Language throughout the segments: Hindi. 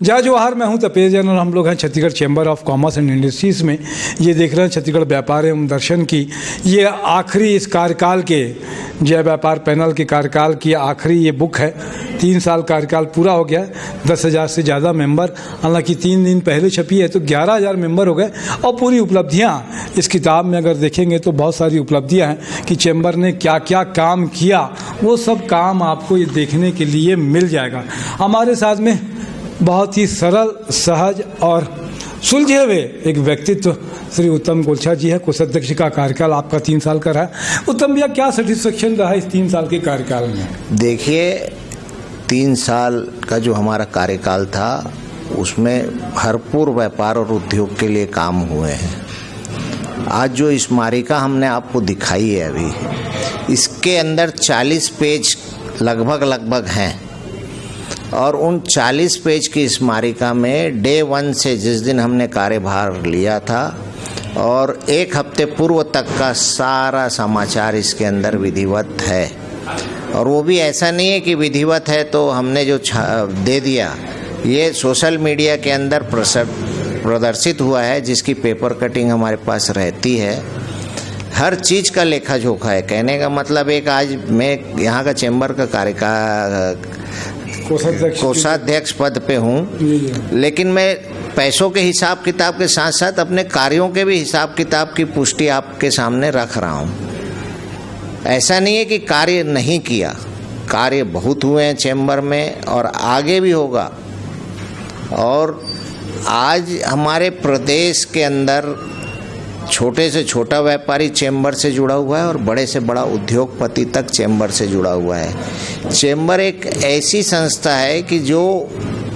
जय जवाहर, मैं हूं तपेश जैन और हम लोग हैं Chhattisgarh chamber of commerce and industries में। ये देख रहे हैं छत्तीसगढ़ व्यापार एवं दर्शन की ये आखिरी इस कार्यकाल के जय व्यापार पैनल के कार्यकाल की आखिरी ये बुक है। 3 साल कार्यकाल पूरा हो गया, 10,000 से ज़्यादा मेंबर, हालांकि 3 दिन पहले छपी है तो 11,000 मेंबर हो गए। और पूरी उपलब्धियाँ इस किताब में अगर देखेंगे तो बहुत सारी उपलब्धियाँ हैं कि चैम्बर ने क्या क्या काम किया, वो सब काम आपको ये देखने के लिए मिल जाएगा। हमारे साथ में बहुत ही सरल, सहज और सुलझे हुए एक व्यक्तित्व श्री उत्तम गोलछा जी है। कोषाध्यक्ष का कार्यकाल आपका 3 साल का रहा। उत्तम भैया, क्या सेटिस्फेक्शन रहा इस 3 साल के कार्यकाल में? देखिए, 3 साल का जो हमारा कार्यकाल था उसमें भरपूर व्यापार और उद्योग के लिए काम हुए हैं। आज जो स्मारिका हमने आपको दिखाई है अभी, इसके अंदर 40 पेज लगभग हैं और उन 40 पेज की स्मारिका में डे 1 से जिस दिन हमने कार्यभार लिया था और 1 हफ्ते पूर्व तक का सारा समाचार इसके अंदर विधिवत है। और वो भी ऐसा नहीं है कि विधिवत है तो हमने जो दे दिया, ये सोशल मीडिया के अंदर प्रदर्शित हुआ है, जिसकी पेपर कटिंग हमारे पास रहती है। हर चीज़ का लेखा जोखा है। कहने का मतलब एक, आज मैं यहाँ का चैम्बर का कार्यकाल कोषाध्यक्ष पद पे हूँ, लेकिन मैं पैसों के हिसाब किताब के साथ साथ अपने कार्यों के भी हिसाब किताब की पुष्टि आपके सामने रख रहा हूँ। ऐसा नहीं है कि कार्य नहीं किया, कार्य बहुत हुए हैं चैम्बर में और आगे भी होगा। और आज हमारे प्रदेश के अंदर छोटे से छोटा व्यापारी चैम्बर से जुड़ा हुआ है और बड़े से बड़ा उद्योगपति तक चैम्बर से जुड़ा हुआ है। चैम्बर एक ऐसी संस्था है कि जो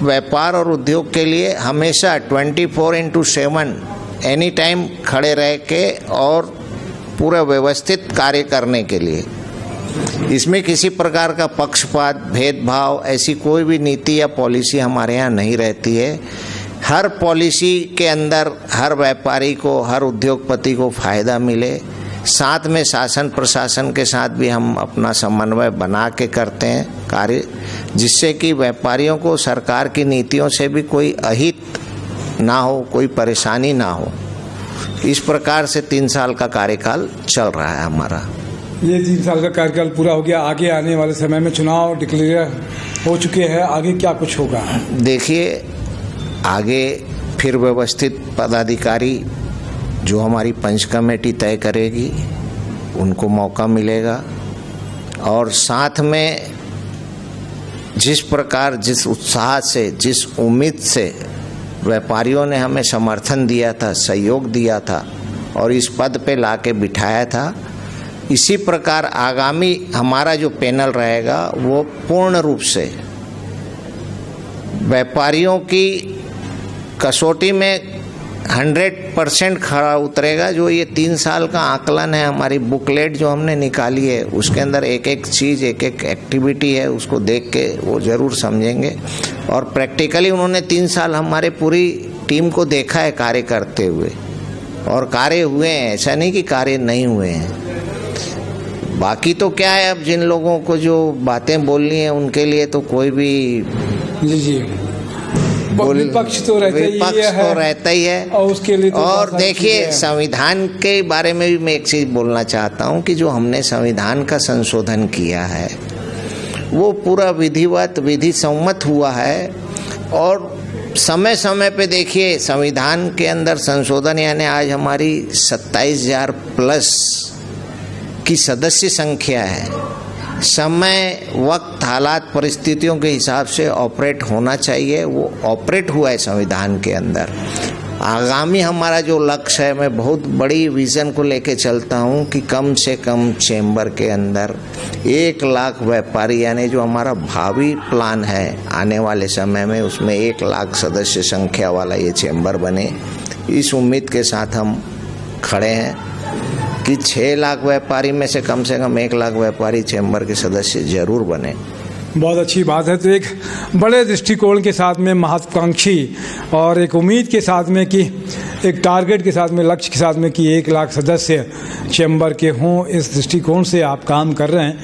व्यापार और उद्योग के लिए हमेशा 24/7 एनी टाइम खड़े रह के और पूरा व्यवस्थित कार्य करने के लिए, इसमें किसी प्रकार का पक्षपात, भेदभाव, ऐसी कोई भी नीति या पॉलिसी हमारे यहाँ नहीं रहती है। हर पॉलिसी के अंदर हर व्यापारी को, हर उद्योगपति को फ़ायदा मिले। साथ में शासन प्रशासन के साथ भी हम अपना समन्वय बना के करते हैं कार्य, जिससे कि व्यापारियों को सरकार की नीतियों से भी कोई अहित ना हो, कोई परेशानी ना हो। इस प्रकार से 3 साल का कार्यकाल चल रहा है हमारा। ये 3 साल का कार्यकाल पूरा हो गया, आगे आने वाले समय में चुनाव डिक्लेयर हो चुके हैं, आगे क्या कुछ होगा? देखिए, आगे फिर व्यवस्थित पदाधिकारी जो हमारी पंच कमेटी तय करेगी उनको मौका मिलेगा। और साथ में जिस प्रकार, जिस उत्साह से, जिस उम्मीद से व्यापारियों ने हमें समर्थन दिया था, सहयोग दिया था और इस पद पे लाके बिठाया था, इसी प्रकार आगामी हमारा जो पैनल रहेगा वो पूर्ण रूप से व्यापारियों की कसौटी में 100% खड़ा उतरेगा। जो ये 3 साल का आकलन है, हमारी बुकलेट जो हमने निकाली है उसके अंदर एक एक चीज़, एक एक एक्टिविटी है, उसको देख के वो ज़रूर समझेंगे। और प्रैक्टिकली उन्होंने 3 साल हमारे पूरी टीम को देखा है कार्य करते हुए, और कार्य हुए हैं, ऐसा नहीं कि कार्य नहीं हुए हैं। बाकी तो क्या है, अब जिन लोगों को जो बातें बोलनी है उनके लिए तो कोई भी विपक्ष तो रहता ही है और उसके लिए और देखिए, संविधान के बारे में भी मैं एक चीज़ बोलना चाहता हूँ कि जो हमने संविधान का संशोधन किया है वो पूरा विधिवत, विधि सम्मत हुआ है। और समय समय पे देखिए, संविधान के अंदर संशोधन, यानी आज हमारी 27,000 प्लस की सदस्य संख्या है। समय, वक्त, हालात, परिस्थितियों के हिसाब से ऑपरेट होना चाहिए, वो ऑपरेट हुआ है संविधान के अंदर। आगामी हमारा जो लक्ष्य है, मैं बहुत बड़ी विज़न को लेके चलता हूँ कि कम से कम चैम्बर के अंदर 1 लाख व्यापारी, यानी जो हमारा भावी प्लान है आने वाले समय में, उसमें 1 लाख सदस्य संख्या वाला ये चैम्बर बने। इस उम्मीद के साथ हम खड़े हैं कि 6 लाख व्यापारी में से कम 1 लाख व्यापारी चैम्बर के सदस्य जरूर बने। बहुत अच्छी बात है। तो एक बड़े दृष्टिकोण के साथ में, महत्वाकांक्षी और एक उम्मीद के साथ में कि एक टारगेट के साथ में, लक्ष्य के साथ में कि 1 लाख सदस्य चैम्बर के हों, इस दृष्टिकोण से आप काम कर रहे हैं।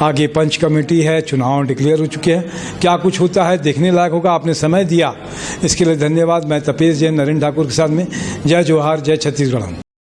आगे पंच कमेटी है, चुनाव डिक्लेयर हो चुके हैं, क्या कुछ होता है देखने लायक होगा। आपने समय दिया, इसके लिए धन्यवाद। मैं तपेश जैन, नरेंद्र ठाकुर के साथ में। जय जोहार, जय छत्तीसगढ़।